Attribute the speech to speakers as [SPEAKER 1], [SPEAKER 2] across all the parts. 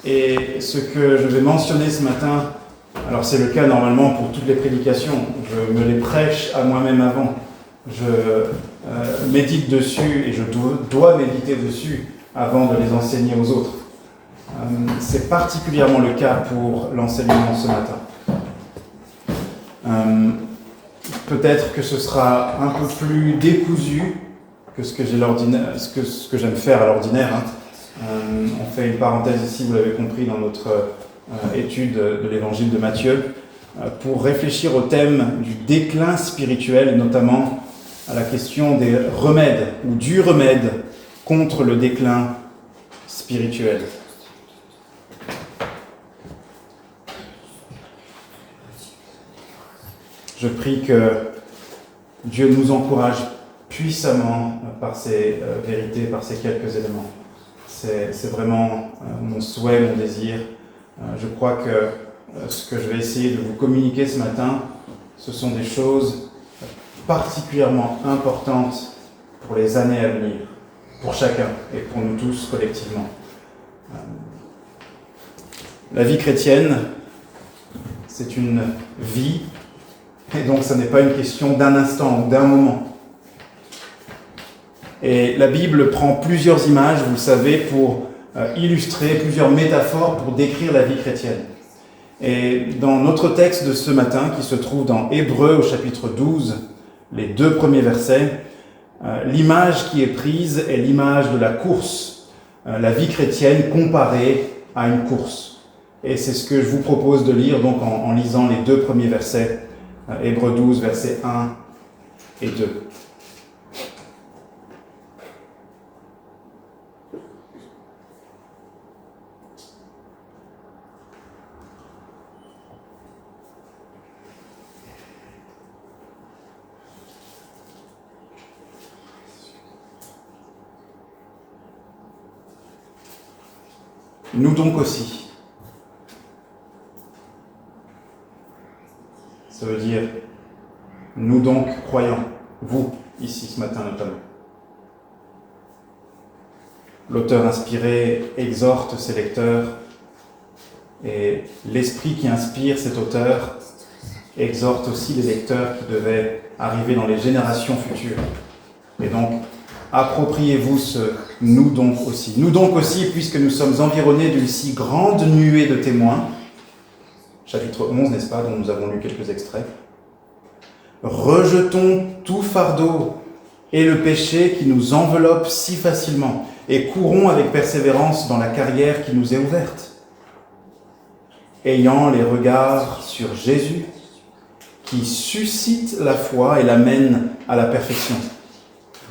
[SPEAKER 1] Et ce que je vais mentionner ce matin, alors c'est le cas normalement pour toutes les prédications, je me les prêche à moi-même avant, je médite dessus et je dois méditer dessus avant de les enseigner aux autres. C'est particulièrement le cas pour l'enseignement ce matin. Peut-être que ce sera un peu plus décousu que ce que j'aime faire à l'ordinaire. On fait une parenthèse ici, vous l'avez compris, dans notre étude de l'évangile de Matthieu, pour réfléchir au thème du déclin spirituel, et notamment à la question des remèdes, ou du remède contre le déclin spirituel. Je prie que Dieu nous encourage puissamment par ces vérités, par ces quelques éléments. C'est vraiment mon souhait, mon désir. Je crois que ce que je vais essayer de vous communiquer ce matin, ce sont des choses particulièrement importantes pour les années à venir, pour chacun et pour nous tous collectivement. La vie chrétienne, c'est une vie, et donc ce n'est pas une question d'un instant ou d'un moment. Et la Bible prend plusieurs images, vous le savez, pour illustrer, plusieurs métaphores pour décrire la vie chrétienne. Et dans notre texte de ce matin, qui se trouve dans Hébreux au chapitre 12, les 2 premiers versets, l'image qui est prise est l'image de la course, la vie chrétienne comparée à une course. Et c'est ce que je vous propose de lire donc en lisant les 2 premiers versets, Hébreux 12, versets 1 et 2. Nous donc aussi. Ça veut dire, nous donc croyants, vous, ici ce matin notamment. L'auteur inspiré exhorte ses lecteurs, et l'esprit qui inspire cet auteur exhorte aussi les lecteurs qui devaient arriver dans les générations futures. Et donc, appropriez-vous ce « nous donc aussi ». Nous donc aussi, puisque nous sommes environnés d'une si grande nuée de témoins, chapitre 11, n'est-ce pas, dont nous avons lu quelques extraits. Rejetons tout fardeau et le péché qui nous enveloppe si facilement, et courons avec persévérance dans la carrière qui nous est ouverte. Ayant les regards sur Jésus, qui suscite la foi et l'amène à la perfection.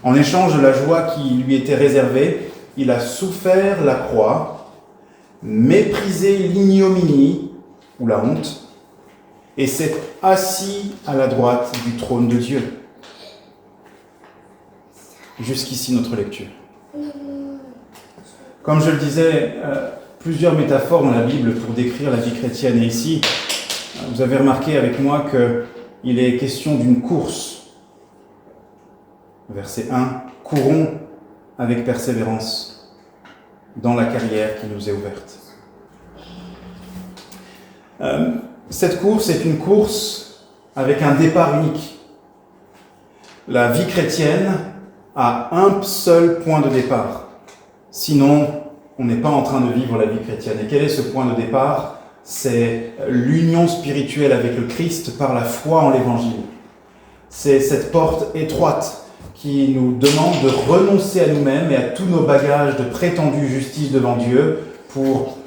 [SPEAKER 1] En échange de la joie qui lui était réservée, il a souffert la croix, méprisé l'ignominie ou la honte, et s'est assis à la droite du trône de Dieu. Jusqu'ici notre lecture. Comme je le disais, plusieurs métaphores dans la Bible pour décrire la vie chrétienne. Et ici, vous avez remarqué avec moi qu'il est question d'une course. Verset 1, « Courons avec persévérance dans la carrière qui nous est ouverte. » Cette course est une course avec un départ unique. La vie chrétienne a un seul point de départ. Sinon, on n'est pas en train de vivre la vie chrétienne. Et quel est ce point de départ ? C'est l'union spirituelle avec le Christ par la foi en l'Évangile. C'est cette porte étroite qui nous demande de renoncer à nous-mêmes et à tous nos bagages de prétendue justice devant Dieu pour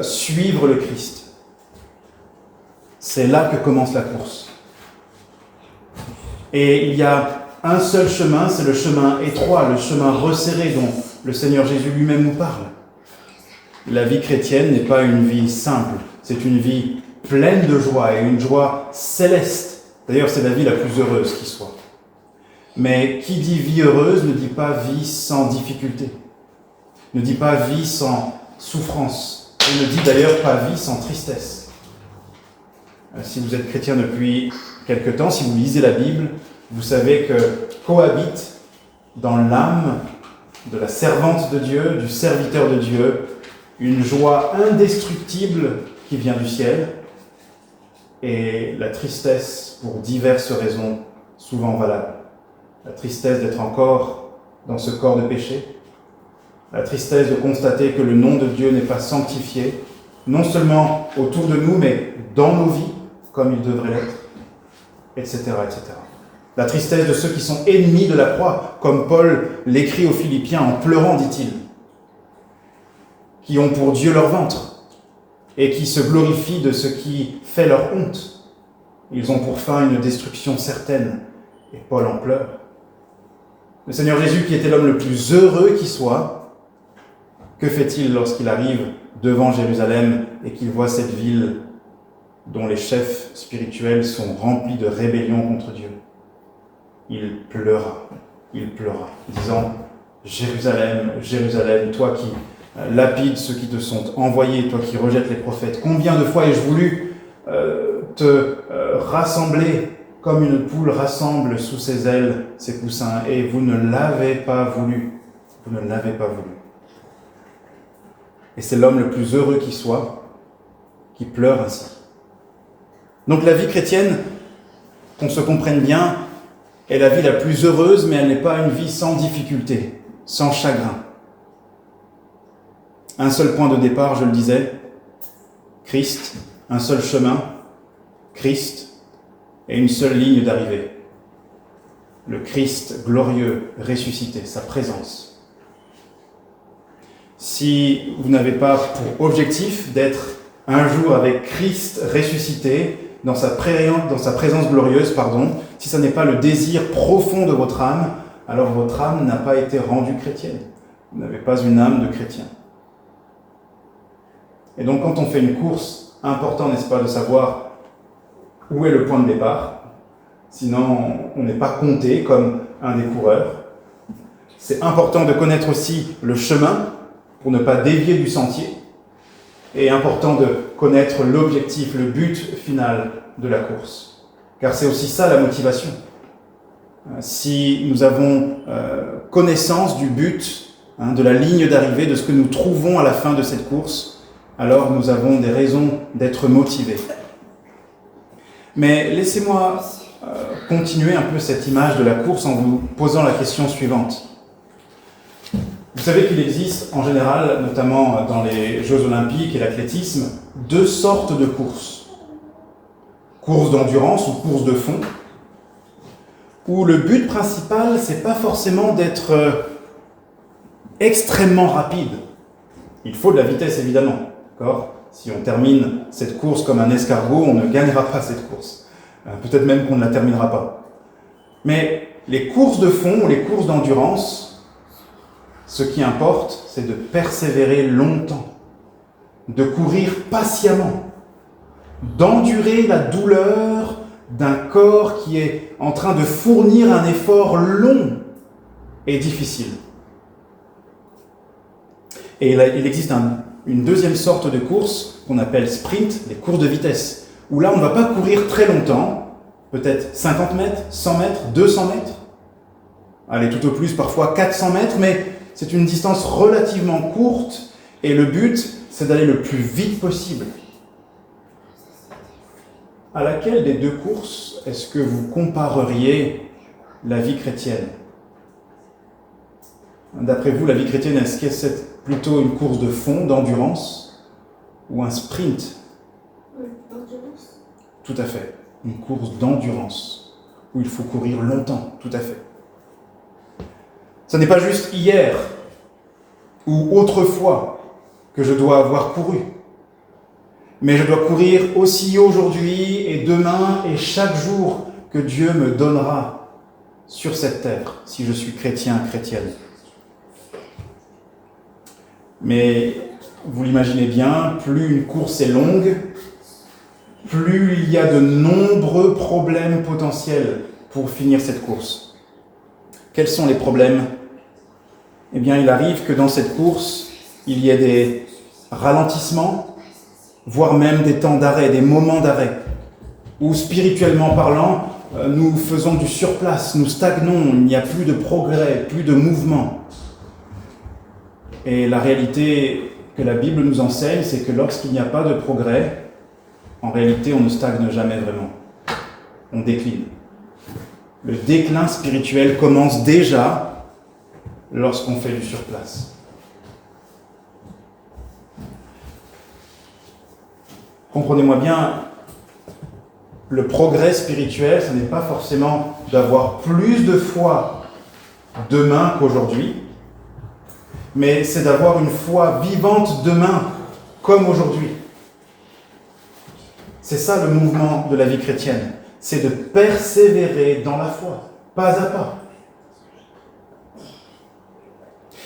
[SPEAKER 1] suivre le Christ. C'est là que commence la course. Et il y a un seul chemin, c'est le chemin étroit, le chemin resserré dont le Seigneur Jésus lui-même nous parle. La vie chrétienne n'est pas une vie simple, c'est une vie pleine de joie et une joie céleste. D'ailleurs, c'est la vie la plus heureuse qui soit. Mais qui dit vie heureuse ne dit pas vie sans difficulté, ne dit pas vie sans souffrance, et ne dit d'ailleurs pas vie sans tristesse. Si vous êtes chrétien depuis quelque temps, si vous lisez la Bible, vous savez que cohabitent dans l'âme de la servante de Dieu, du serviteur de Dieu, une joie indestructible qui vient du ciel, et la tristesse pour diverses raisons souvent valables. La tristesse d'être encore dans ce corps de péché, la tristesse de constater que le nom de Dieu n'est pas sanctifié, non seulement autour de nous, mais dans nos vies, comme il devrait l'être, etc., etc. La tristesse de ceux qui sont ennemis de la croix, comme Paul l'écrit aux Philippiens en pleurant, dit-il, qui ont pour Dieu leur ventre, et qui se glorifient de ce qui fait leur honte. Ils ont pour fin une destruction certaine, et Paul en pleure. Le Seigneur Jésus, qui était l'homme le plus heureux qui soit, que fait-il lorsqu'il arrive devant Jérusalem et qu'il voit cette ville dont les chefs spirituels sont remplis de rébellion contre Dieu? Il pleura, disant « Jérusalem, Jérusalem, toi qui lapides ceux qui te sont envoyés, toi qui rejettes les prophètes, combien de fois ai-je voulu te rassembler comme une poule rassemble sous ses ailes ses poussins, et vous ne l'avez pas voulu. Vous ne l'avez pas voulu. » Et c'est l'homme le plus heureux qui soit, qui pleure ainsi. Donc la vie chrétienne, qu'on se comprenne bien, est la vie la plus heureuse, mais elle n'est pas une vie sans difficulté, sans chagrin. Un seul point de départ, je le disais, Christ, un seul chemin, Christ, et une seule ligne d'arrivée. Le Christ glorieux, ressuscité, sa présence. Si vous n'avez pas pour objectif d'être un jour avec Christ ressuscité, dans sa présence glorieuse, si ça n'est pas le désir profond de votre âme, alors votre âme n'a pas été rendue chrétienne. Vous n'avez pas une âme de chrétien. Et donc quand on fait une course, important, n'est-ce pas, de savoir où est le point de départ, sinon on n'est pas compté comme un des coureurs. C'est important de connaître aussi le chemin pour ne pas dévier du sentier, et important de connaître l'objectif, le but final de la course. Car c'est aussi ça la motivation. Si nous avons connaissance du but, de la ligne d'arrivée, de ce que nous trouvons à la fin de cette course, alors nous avons des raisons d'être motivés. Mais laissez-moi continuer un peu cette image de la course en vous posant la question suivante. Vous savez qu'il existe en général, notamment dans les Jeux Olympiques et l'athlétisme, deux sortes de courses. Course d'endurance ou course de fond, où le but principal, c'est pas forcément d'être extrêmement rapide. Il faut de la vitesse, évidemment. D'accord ? Si on termine cette course comme un escargot, on ne gagnera pas cette course. Peut-être même qu'on ne la terminera pas. Mais les courses de fond ou les courses d'endurance, ce qui importe, c'est de persévérer longtemps, de courir patiemment, d'endurer la douleur d'un corps qui est en train de fournir un effort long et difficile. Et il existe une deuxième sorte de course qu'on appelle sprint, les courses de vitesse, où là on ne va pas courir très longtemps, peut-être 50 mètres, 100 mètres, 200 mètres, allez tout au plus parfois 400 mètres, mais c'est une distance relativement courte et le but, c'est d'aller le plus vite possible. À laquelle des deux courses est-ce que vous compareriez la vie chrétienne ? D'après vous, la vie chrétienne, est-ce que c'est plutôt une course de fond, d'endurance, ou un sprint ?
[SPEAKER 2] D'endurance.
[SPEAKER 1] Tout à fait. Une course d'endurance, où il faut courir longtemps, tout à fait. Ce n'est pas juste hier ou autrefois que je dois avoir couru, mais je dois courir aussi aujourd'hui et demain et chaque jour que Dieu me donnera sur cette terre, si je suis chrétien, chrétienne. Mais vous l'imaginez bien, plus une course est longue, plus il y a de nombreux problèmes potentiels pour finir cette course. Quels sont les problèmes ? Eh bien, il arrive que dans cette course, il y ait des ralentissements, voire même des temps d'arrêt, des moments d'arrêt, où spirituellement parlant, nous faisons du surplace, nous stagnons, il n'y a plus de progrès, plus de mouvement. Et la réalité que la Bible nous enseigne, c'est que lorsqu'il n'y a pas de progrès, en réalité, on ne stagne jamais vraiment. On décline. Le déclin spirituel commence déjà lorsqu'on fait du surplace. Comprenez-moi bien, le progrès spirituel, ce n'est pas forcément d'avoir plus de foi demain qu'aujourd'hui, mais c'est d'avoir une foi vivante demain comme aujourd'hui. C'est ça le mouvement de la vie chrétienne, c'est de persévérer dans la foi, pas à pas.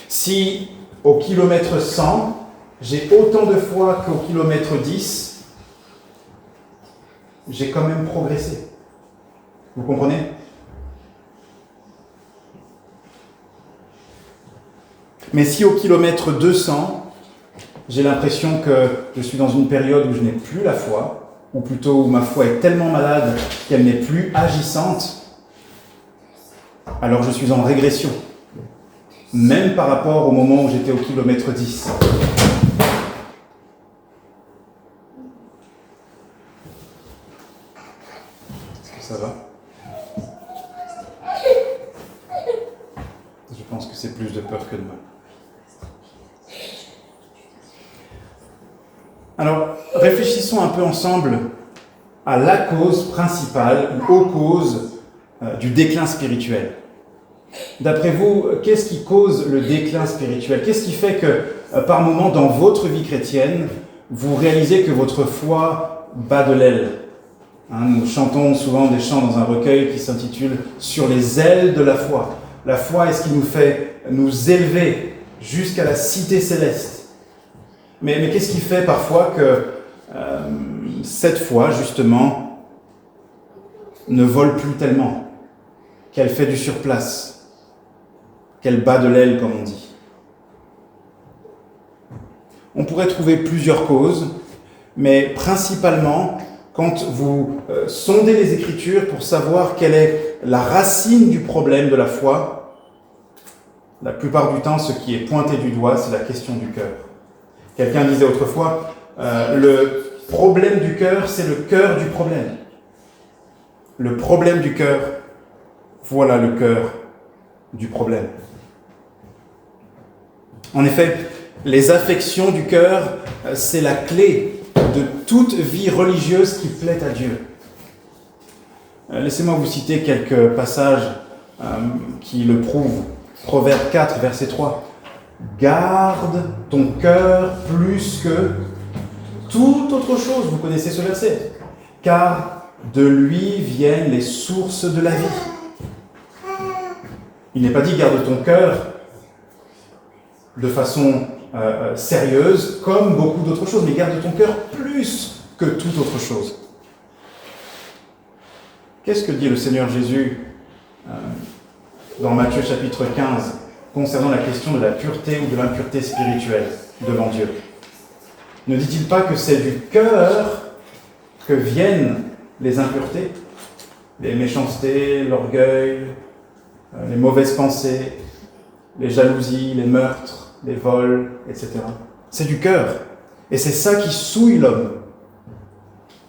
[SPEAKER 1] Si au kilomètre 100, j'ai autant de foi qu'au kilomètre 10, j'ai quand même progressé. Vous comprenez ? Mais si au kilomètre 200, j'ai l'impression que je suis dans une période où je n'ai plus la foi, ou plutôt où ma foi est tellement malade qu'elle n'est plus agissante, alors je suis en régression, même par rapport au moment où j'étais au kilomètre 10. Ça va ? Je pense que c'est plus de peur que de mal. Alors, réfléchissons un peu ensemble à la cause principale, aux causes du déclin spirituel. D'après vous, qu'est-ce qui cause le déclin spirituel ? Qu'est-ce qui fait que, par moment, dans votre vie chrétienne, vous réalisez que votre foi bat de l'aile ? Nous chantons souvent des chants dans un recueil qui s'intitule « Sur les ailes de la foi ». La foi est ce qui nous fait nous élever jusqu'à la cité céleste. Mais qu'est-ce qui fait parfois que cette foi, justement, ne vole plus tellement, qu'elle fait du surplace, qu'elle bat de l'aile, comme on dit ? On pourrait trouver plusieurs causes, mais principalement, quand vous sondez les Écritures pour savoir quelle est la racine du problème de la foi, la plupart du temps, ce qui est pointé du doigt, c'est la question du cœur. Quelqu'un disait autrefois, le problème du cœur, c'est le cœur du problème. Le problème du cœur, voilà le cœur du problème. En effet, les affections du cœur, c'est la clé de toute vie religieuse qui plaît à Dieu. Laissez-moi vous citer quelques passages qui le prouvent. Proverbe 4, verset 3. « Garde ton cœur plus que toute autre chose. » Vous connaissez ce verset. « Car de lui viennent les sources de la vie. » Il n'est pas dit « garde ton cœur » de façon sérieuse, comme beaucoup d'autres choses, mais garde ton cœur plus que toute autre chose. Qu'est-ce que dit le Seigneur Jésus dans Matthieu chapitre 15 concernant la question de la pureté ou de l'impureté spirituelle devant Dieu ? Ne dit-il pas que c'est du cœur que viennent les impuretés, les méchancetés, l'orgueil, les mauvaises pensées, les jalousies, les meurtres, les vols, etc. C'est du cœur. Et c'est ça qui souille l'homme.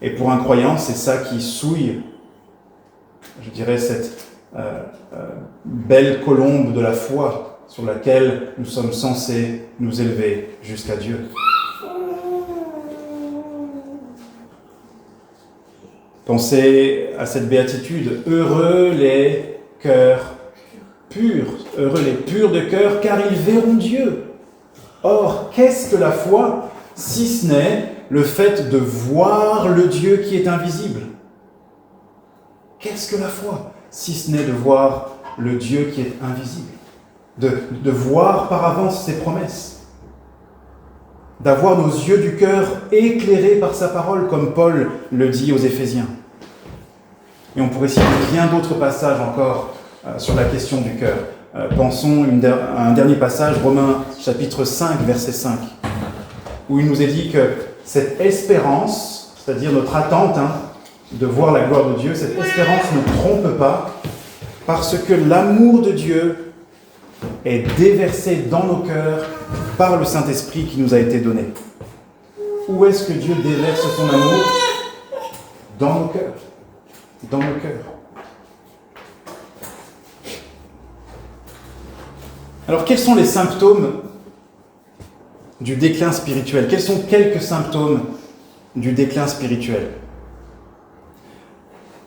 [SPEAKER 1] Et pour un croyant, c'est ça qui souille, je dirais, cette belle colombe de la foi sur laquelle nous sommes censés nous élever jusqu'à Dieu. Pensez à cette béatitude. Heureux les cœurs purs, heureux les purs de cœur, car ils verront Dieu. Or, qu'est-ce que la foi, si ce n'est le fait de voir le Dieu qui est invisible ? Qu'est-ce que la foi, si ce n'est de voir le Dieu qui est invisible ? De voir par avance ses promesses, d'avoir nos yeux du cœur éclairés par sa parole, comme Paul le dit aux Éphésiens. Et on pourrait citer bien d'autres passages encore sur la question du cœur. Pensons à un dernier passage, Romains chapitre 5, verset 5, où il nous est dit que cette espérance, c'est-à-dire notre attente de voir la gloire de Dieu, cette espérance ne trompe pas, parce que l'amour de Dieu est déversé dans nos cœurs par le Saint-Esprit qui nous a été donné. Où est-ce que Dieu déverse son amour? Dans nos cœurs. Dans nos cœurs. Alors, quels sont les symptômes du déclin spirituel? Quels sont quelques symptômes du déclin spirituel?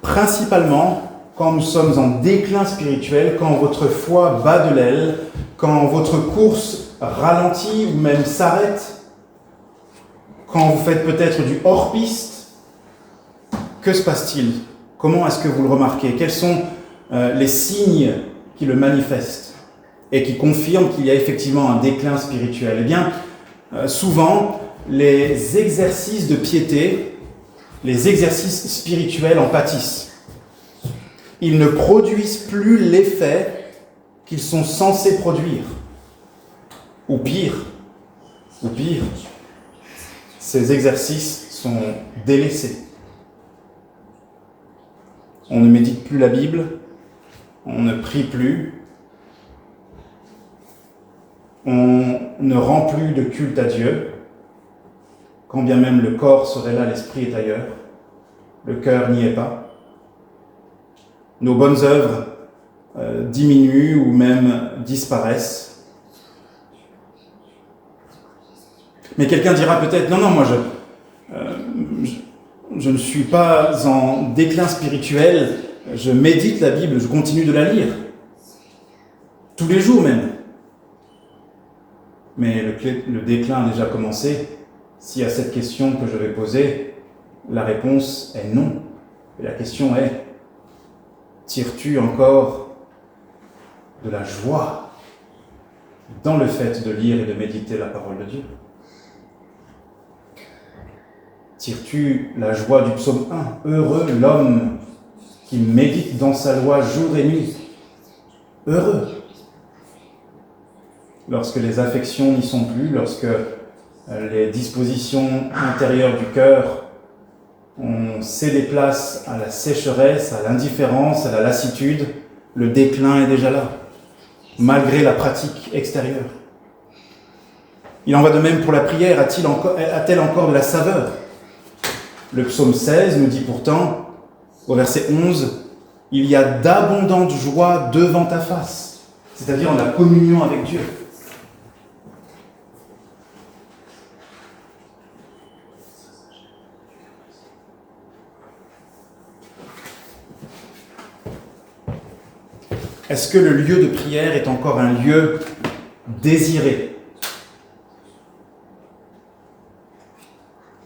[SPEAKER 1] Principalement, quand nous sommes en déclin spirituel, quand votre foi bat de l'aile, quand votre course ralentit ou même s'arrête, quand vous faites peut-être du hors-piste, que se passe-t-il? Comment est-ce que vous le remarquez? Quels sont les signes qui le manifestent et qui confirment qu'il y a effectivement un déclin spirituel? Eh bien, souvent, les exercices de piété, les exercices spirituels en pâtissent. Ils ne produisent plus l'effet qu'ils sont censés produire. Ou pire, ces exercices sont délaissés. On ne médite plus la Bible, on ne prie plus, on ne rend plus de culte à Dieu, quand bien même le corps serait là, l'esprit est ailleurs, le cœur n'y est pas. Nos bonnes œuvres diminuent ou même disparaissent. Mais quelqu'un dira peut-être, non, moi je ne suis pas en déclin spirituel, je médite la Bible, je continue de la lire. Tous les jours même. Mais le déclin a déjà commencé. Si à cette question que je vais poser, la réponse est non. Et la question est, tires-tu encore de la joie dans le fait de lire et de méditer la parole de Dieu? Tires-tu la joie du psaume 1? Heureux l'homme qui médite dans sa loi jour et nuit. Heureux. Lorsque les affections n'y sont plus, lorsque les dispositions intérieures du cœur ont cédé place à la sécheresse, à l'indifférence, à la lassitude, le déclin est déjà là, malgré la pratique extérieure. Il en va de même pour la prière, a-t-elle encore de la saveur? Le psaume 16 nous dit pourtant, au verset 11, « Il y a d'abondantes joies devant ta face », c'est-à-dire en la communion avec Dieu. Est-ce que le lieu de prière est encore un lieu désiré?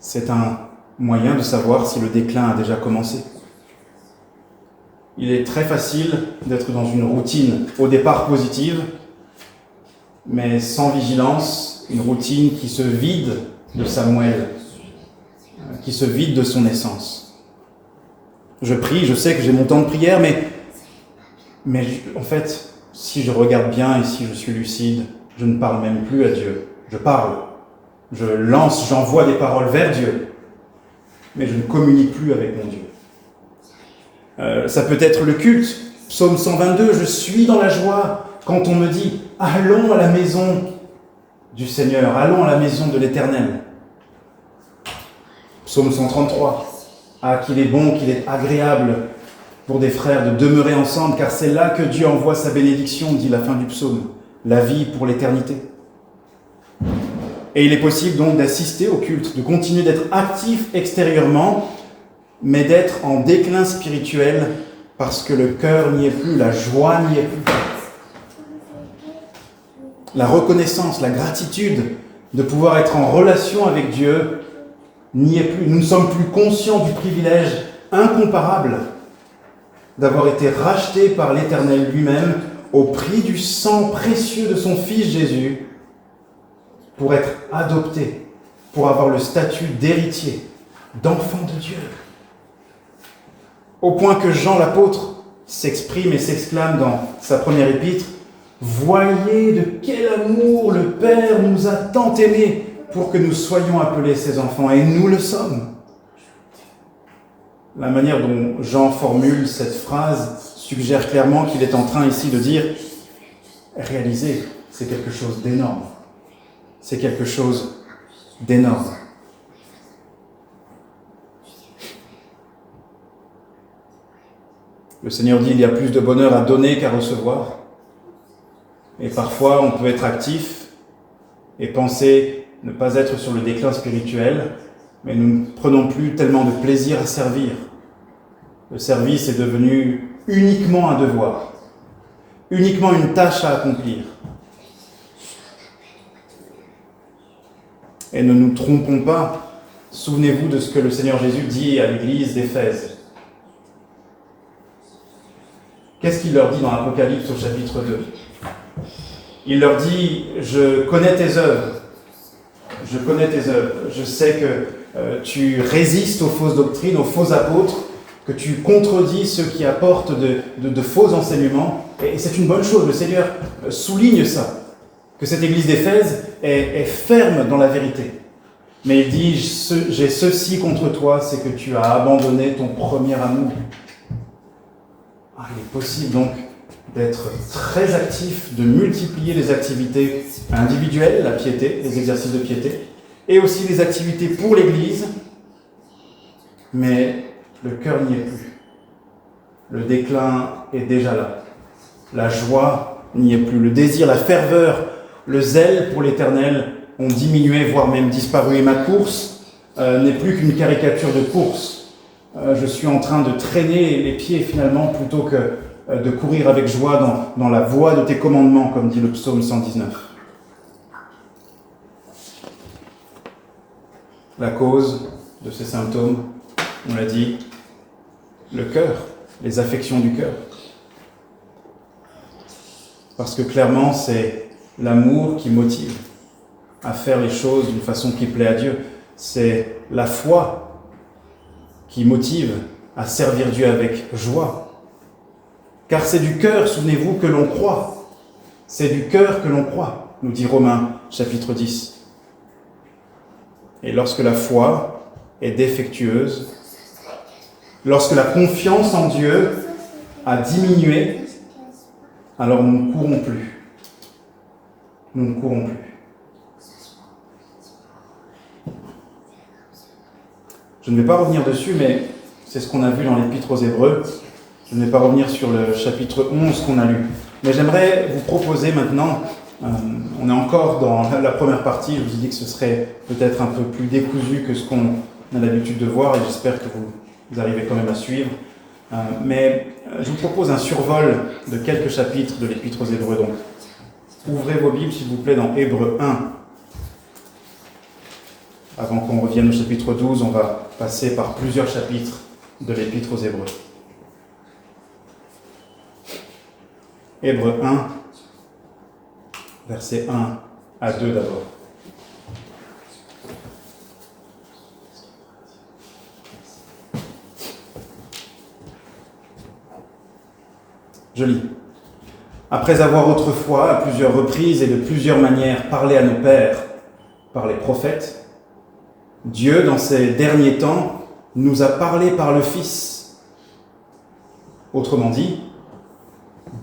[SPEAKER 1] C'est un moyen de savoir si le déclin a déjà commencé. Il est très facile d'être dans une routine au départ positive, mais sans vigilance, une routine qui se vide de sa moelle, qui se vide de son essence. Je prie, je sais que j'ai mon temps de prière, mais en fait, si je regarde bien et si je suis lucide, je ne parle même plus à Dieu. Je parle, j'envoie des paroles vers Dieu, mais je ne communique plus avec mon Dieu. Ça peut être le culte, psaume 122, je suis dans la joie quand on me dit « Allons à la maison du Seigneur, allons à la maison de l'Éternel ». Psaume 133, « Ah, qu'il est bon, qu'il est agréable » pour des frères de demeurer ensemble, car c'est là que Dieu envoie sa bénédiction, dit la fin du psaume, la vie pour l'éternité. Et il est possible donc d'assister au culte, de continuer d'être actif extérieurement, mais d'être en déclin spirituel parce que le cœur n'y est plus, la joie n'y est plus. La reconnaissance, la gratitude de pouvoir être en relation avec Dieu n'y est plus. Nous ne sommes plus conscients du privilège incomparable d'avoir été rachetés par l'Éternel lui-même au prix du sang précieux de son Fils Jésus pour être adoptés, pour avoir le statut d'héritier, d'enfant de Dieu. Au point que Jean l'apôtre s'exprime et s'exclame dans sa première épître « Voyez de quel amour le Père nous a tant aimés pour que nous soyons appelés ses enfants, et nous le sommes. » La manière dont Jean formule cette phrase suggère clairement qu'il est en train ici de dire réalisez, c'est quelque chose d'énorme. C'est quelque chose d'énorme. Le Seigneur dit, il y a plus de bonheur à donner qu'à recevoir. Et parfois, on peut être actif et penser ne pas être sur le déclin spirituel, mais nous ne prenons plus tellement de plaisir à servir. Le service est devenu uniquement un devoir, uniquement une tâche à accomplir. Et ne nous trompons pas, souvenez-vous de ce que le Seigneur Jésus dit à l'église d'Éphèse. Qu'est-ce qu'il leur dit dans l'Apocalypse au chapitre 2 ? Il leur dit « Je connais tes œuvres, je sais que tu résistes aux fausses doctrines, aux faux apôtres, que tu contredis ceux qui apportent de faux enseignements. » Et c'est une bonne chose, le Seigneur souligne ça, que cette église d'Éphèse est ferme dans la vérité. Mais il dit « J'ai ceci contre toi, c'est que tu as abandonné ton premier amour. » Il est possible donc d'être très actif, de multiplier les activités individuelles, la piété, les exercices de piété, et aussi les activités pour l'Église, mais le cœur n'y est plus. Le déclin est déjà là. La joie n'y est plus. Le désir, la ferveur, le zèle pour l'Éternel ont diminué, voire même disparu. Et ma course n'est plus qu'une caricature de course. Je suis en train de traîner les pieds finalement plutôt que de courir avec joie dans la voie de tes commandements, comme dit le psaume 119. La cause de ces symptômes, on l'a dit, le cœur, les affections du cœur. Parce que clairement, c'est l'amour qui motive à faire les choses d'une façon qui plaît à Dieu. C'est la foi qui motive à servir Dieu avec joie. Car c'est du cœur, souvenez-vous, que l'on croit. C'est du cœur que l'on croit, nous dit Romains, chapitre 10. Et lorsque la foi est défectueuse, lorsque la confiance en Dieu a diminué, alors nous ne courons plus. Nous ne courons plus. Je ne vais pas revenir dessus, mais c'est ce qu'on a vu dans l'Épître aux Hébreux. Je ne vais pas revenir sur le chapitre 11 qu'on a lu. Mais j'aimerais vous proposer maintenant, on est encore dans la première partie, je vous ai dit que ce serait peut-être un peu plus décousu que ce qu'on a l'habitude de voir, et j'espère que vous arrivez quand même à suivre. Mais je vous propose un survol de quelques chapitres de l'Épître aux Hébreux. Donc, ouvrez vos Bibles, s'il vous plaît, dans Hébreux 1. Avant qu'on revienne au chapitre 12, on va passer par plusieurs chapitres de l'Épître aux Hébreux. Hébreux 1, versets 1 à 2 d'abord. Je lis. Après avoir autrefois, à plusieurs reprises et de plusieurs manières, parlé à nos pères par les prophètes, Dieu, dans ces derniers temps, nous a parlé par le Fils. Autrement dit,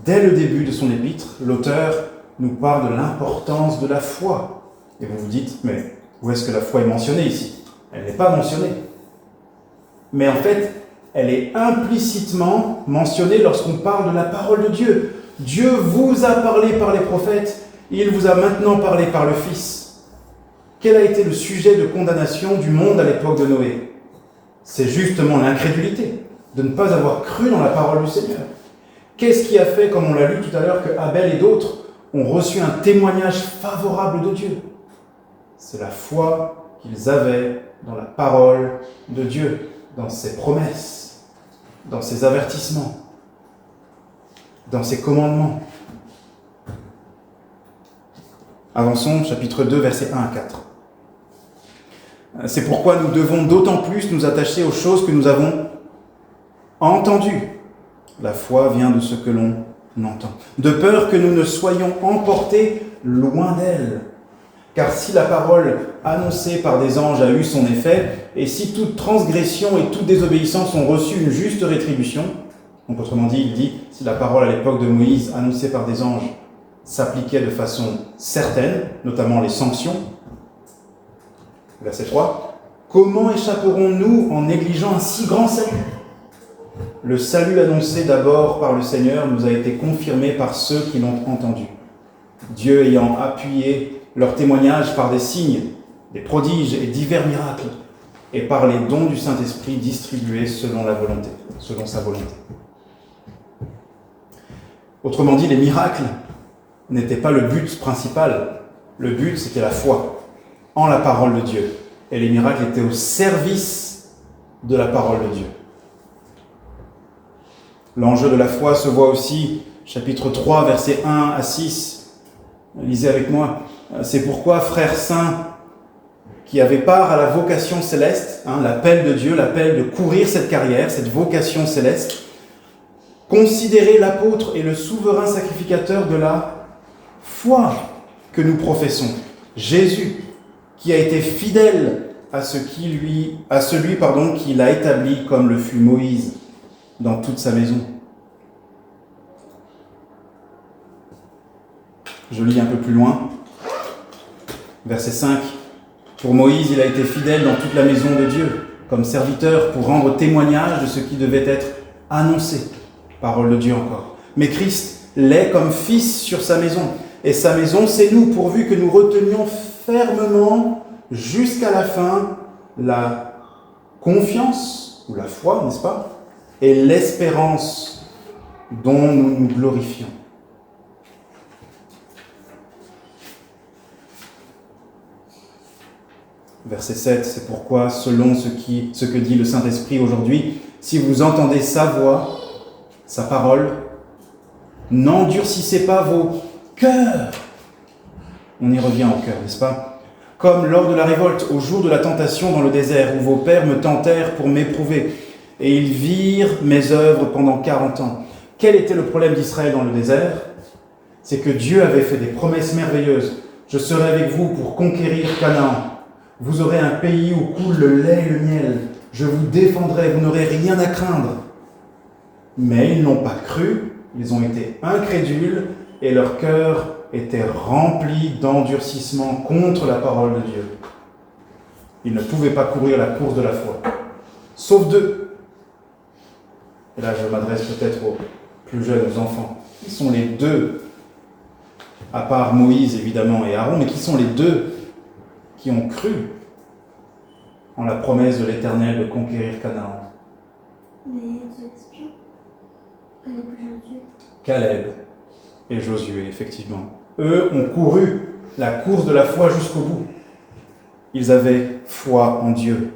[SPEAKER 1] dès le début de son épître, l'auteur nous parle de l'importance de la foi. Et vous vous dites, mais où est-ce que la foi est mentionnée ici ? Elle n'est pas mentionnée. Mais en fait, elle est implicitement mentionnée lorsqu'on parle de la parole de Dieu. Dieu vous a parlé par les prophètes, il vous a maintenant parlé par le Fils. Quel a été le sujet de condamnation du monde à l'époque de Noé ? C'est justement l'incrédulité, de ne pas avoir cru dans la parole du Seigneur. Qu'est-ce qui a fait, comme on l'a lu tout à l'heure, que Abel et d'autres ont reçu un témoignage favorable de Dieu ? C'est la foi qu'ils avaient dans la parole de Dieu, dans ses promesses, dans ses avertissements, dans ses commandements. Avançons, chapitre 2, versets 1 à 4. C'est pourquoi nous devons d'autant plus nous attacher aux choses que nous avons entendues. La foi vient de ce que l'on entend. De peur que nous ne soyons emportés loin d'elle. Car si la parole annoncée par des anges a eu son effet, et si toute transgression et toute désobéissance ont reçu une juste rétribution, donc autrement dit, il dit, si la parole à l'époque de Moïse annoncée par des anges s'appliquaient de façon certaine, notamment les sanctions. Verset 3. Comment échapperons-nous en négligeant un si grand salut ? Le salut annoncé d'abord par le Seigneur nous a été confirmé par ceux qui l'ont entendu. Dieu ayant appuyé leur témoignage par des signes, des prodiges et divers miracles, et par les dons du Saint-Esprit distribués selon sa volonté. Autrement dit, les miracles n'étaient pas le but principal. Le but, c'était la foi en la parole de Dieu. Et les miracles étaient au service de la parole de Dieu. L'enjeu de la foi se voit aussi, chapitre 3, versets 1 à 6. Lisez avec moi. C'est pourquoi, frères saints, qui avaient part à la vocation céleste, l'appel de Dieu, l'appel de courir cette carrière, cette vocation céleste, considérez l'apôtre et le souverain sacrificateur de la foi que nous professons, Jésus, qui a été fidèle à celui qui l'a établi comme le fut Moïse dans toute sa maison. Je lis un peu plus loin, verset 5. Pour Moïse, il a été fidèle dans toute la maison de Dieu, comme serviteur pour rendre témoignage de ce qui devait être annoncé. Parole de Dieu encore. Mais Christ l'est comme fils sur sa maison. Et sa maison, c'est nous, pourvu que nous retenions fermement jusqu'à la fin la confiance, ou la foi, n'est-ce pas, et l'espérance dont nous nous glorifions. Verset 7, c'est pourquoi, selon ce que dit le Saint-Esprit aujourd'hui, si vous entendez sa voix, sa parole, n'endurcissez pas vos cœurs. On y revient au cœur, n'est-ce pas ? Comme lors de la révolte, au jour de la tentation dans le désert, où vos pères me tentèrent pour m'éprouver, et ils virent mes œuvres pendant 40 ans. Quel était le problème d'Israël dans le désert ? C'est que Dieu avait fait des promesses merveilleuses. Je serai avec vous pour conquérir Canaan. Vous aurez un pays où coule le lait et le miel. Je vous défendrai, vous n'aurez rien à craindre. Mais ils n'ont pas cru, ils ont été incrédules et leur cœur était rempli d'endurcissement contre la parole de Dieu. Ils ne pouvaient pas courir la course de la foi. Sauf deux. Et là, je m'adresse peut-être aux plus jeunes, aux enfants. Qui sont les deux, à part Moïse évidemment et Aaron, mais qui sont les deux qui ont cru en la promesse de l'Éternel de conquérir Canaan?
[SPEAKER 2] Les espions. Caleb et Josué.
[SPEAKER 1] Caleb et Josué, effectivement. Eux ont couru la course de la foi jusqu'au bout. Ils avaient foi en Dieu.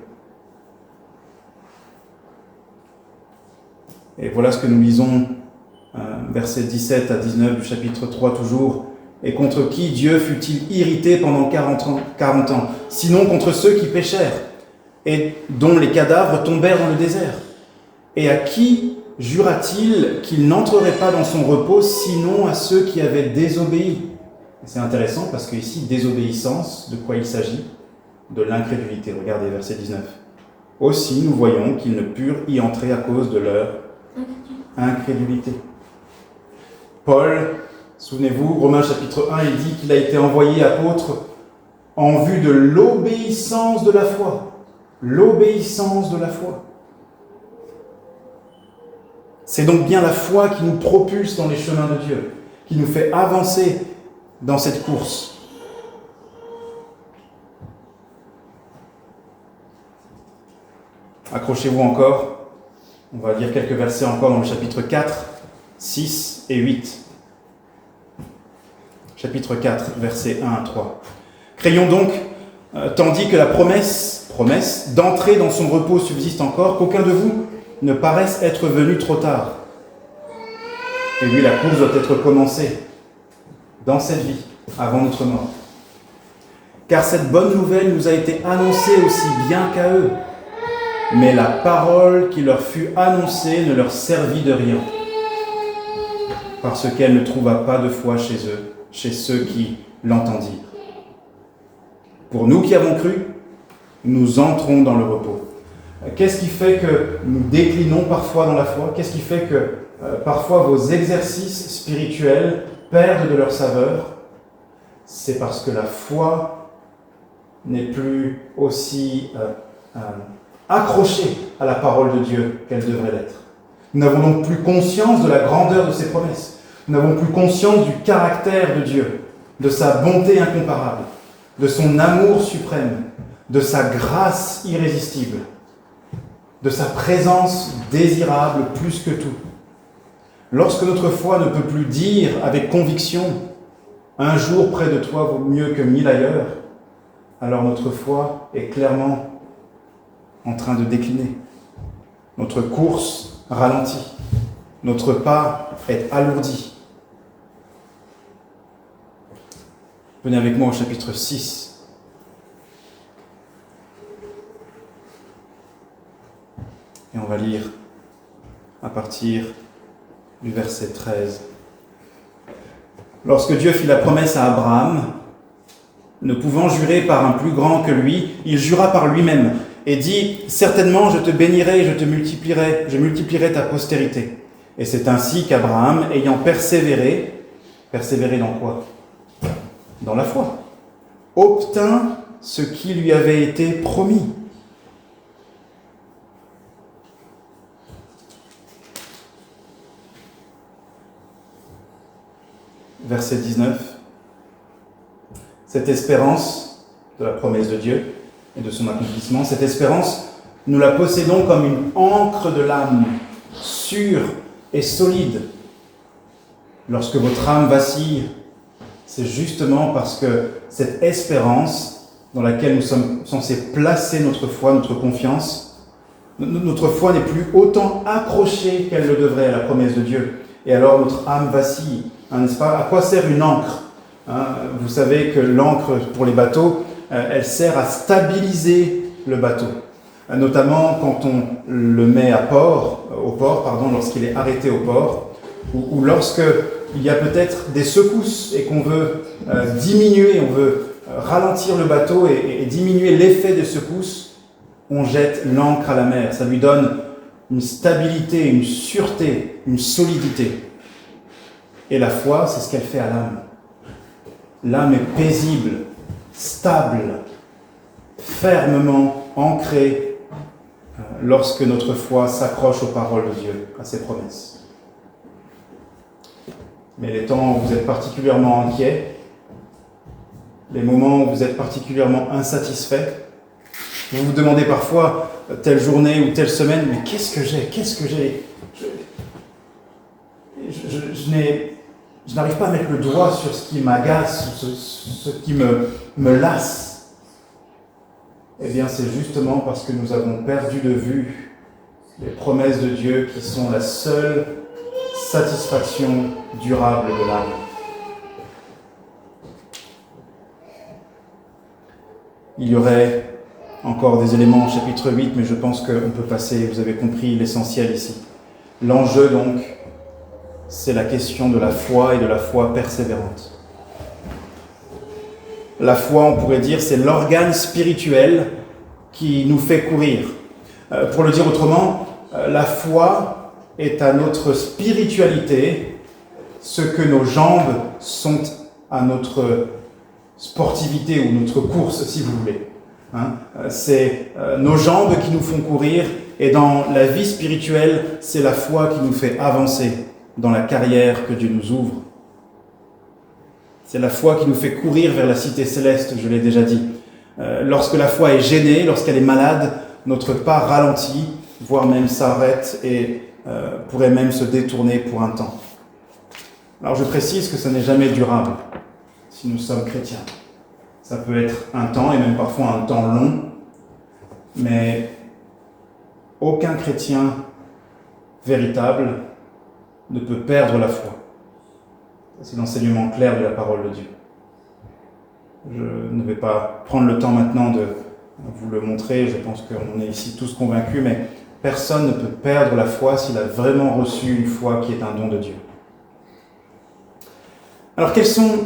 [SPEAKER 1] Et voilà ce que nous lisons, versets 17 à 19 du chapitre 3 toujours. Et contre qui Dieu fut-il irrité pendant 40 ans, sinon contre ceux qui péchèrent, et dont les cadavres tombèrent dans le désert? Et à qui jura-t-il qu'il n'entrerait pas dans son repos, sinon à ceux qui avaient désobéi? Et c'est intéressant parce qu'ici, désobéissance, de quoi il s'agit? De l'incrédulité. Regardez, verset 19. Aussi, nous voyons qu'ils ne purent y entrer à cause de leur incrédulité. Paul, souvenez-vous, Romains chapitre 1, il dit qu'il a été envoyé apôtre en vue de l'obéissance de la foi. L'obéissance de la foi. C'est donc bien la foi qui nous propulse dans les chemins de Dieu, qui nous fait avancer dans cette course. Accrochez-vous encore. On va lire quelques versets encore dans le chapitre 4, 6 et 8. Chapitre 4, versets 1 à 3. Craignons donc, tandis que la promesse d'entrer dans son repos subsiste encore, qu'aucun de vous ne paraisse être venu trop tard. Et oui, la course doit être commencée dans cette vie, avant notre mort. Car cette bonne nouvelle nous a été annoncée aussi bien qu'à eux. Mais la parole qui leur fut annoncée ne leur servit de rien, parce qu'elle ne trouva pas de foi chez eux, chez ceux qui l'entendirent. Pour nous qui avons cru, nous entrons dans le repos. Qu'est-ce qui fait que nous déclinons parfois dans la foi? Qu'est-ce qui fait que parfois vos exercices spirituels perdent de leur saveur, c'est parce que la foi n'est plus aussi accrochée à la parole de Dieu qu'elle devrait l'être. Nous n'avons donc plus conscience de la grandeur de ses promesses. Nous n'avons plus conscience du caractère de Dieu, de sa bonté incomparable, de son amour suprême, de sa grâce irrésistible, de sa présence désirable plus que tout. Lorsque notre foi ne peut plus dire avec conviction « un jour près de toi vaut mieux que 1000 ailleurs », alors notre foi est clairement en train de décliner. Notre course ralentit. Notre pas est alourdi. Venez avec moi au chapitre 6. Et on va lire à partir du verset 13. Lorsque Dieu fit la promesse à Abraham, ne pouvant jurer par un plus grand que lui, il jura par lui-même et dit « Certainement, je te bénirai et je multiplierai ta postérité. » Et c'est ainsi qu'Abraham, ayant persévéré dans quoi ? Dans la foi, obtint ce qui lui avait été promis. Verset 19. Cette espérance de la promesse de Dieu et de son accomplissement, cette espérance, nous la possédons comme une ancre de l'âme, sûre et solide. Lorsque votre âme vacille, c'est justement parce que cette espérance dans laquelle nous sommes censés placer notre foi, notre confiance, notre foi n'est plus autant accrochée qu'elle le devrait à la promesse de Dieu. Et alors notre âme vacille, n'est-ce pas ? À quoi sert une ancre ? Vous savez que l'ancre pour les bateaux, elle sert à stabiliser le bateau. Notamment quand on le met au port, lorsqu'il est arrêté au port, ou lorsque il y a peut-être des secousses et qu'on veut diminuer, on veut ralentir le bateau et diminuer l'effet des secousses, on jette l'ancre à la mer. Ça lui donne une stabilité, une sûreté, une solidité. Et la foi, c'est ce qu'elle fait à l'âme. L'âme est paisible, stable, fermement ancrée lorsque notre foi s'accroche aux paroles de Dieu, à ses promesses. Mais les temps où vous êtes particulièrement inquiet, les moments où vous êtes particulièrement insatisfait, vous vous demandez parfois, telle journée ou telle semaine, mais qu'est-ce que j'ai ? Je n'arrive pas à mettre le doigt sur ce qui m'agace, ce qui me lasse. Eh bien, c'est justement parce que nous avons perdu de vue les promesses de Dieu qui sont la seule satisfaction durable de l'âme. Il y aurait encore des éléments au chapitre 8, mais je pense qu'on peut passer, vous avez compris l'essentiel ici. L'enjeu donc, c'est la question de la foi et de la foi persévérante. La foi, on pourrait dire, c'est l'organe spirituel qui nous fait courir. Pour le dire autrement, la foi est à notre spiritualité ce que nos jambes sont à notre sportivité ou notre course, si vous voulez. C'est nos jambes qui nous font courir, et dans la vie spirituelle, c'est la foi qui nous fait avancer dans la carrière que Dieu nous ouvre. C'est la foi qui nous fait courir vers la cité céleste, je l'ai déjà dit. Lorsque la foi est gênée, lorsqu'elle est malade, notre pas ralentit, voire même s'arrête et pourrait même se détourner pour un temps. Alors je précise que ça n'est jamais durable, si nous sommes chrétiens. Ça peut être un temps, et même parfois un temps long, mais aucun chrétien véritable ne peut perdre la foi. C'est l'enseignement clair de la parole de Dieu. Je ne vais pas prendre le temps maintenant de vous le montrer, je pense qu'on est ici tous convaincus, mais personne ne peut perdre la foi s'il a vraiment reçu une foi qui est un don de Dieu. Alors, quelles sont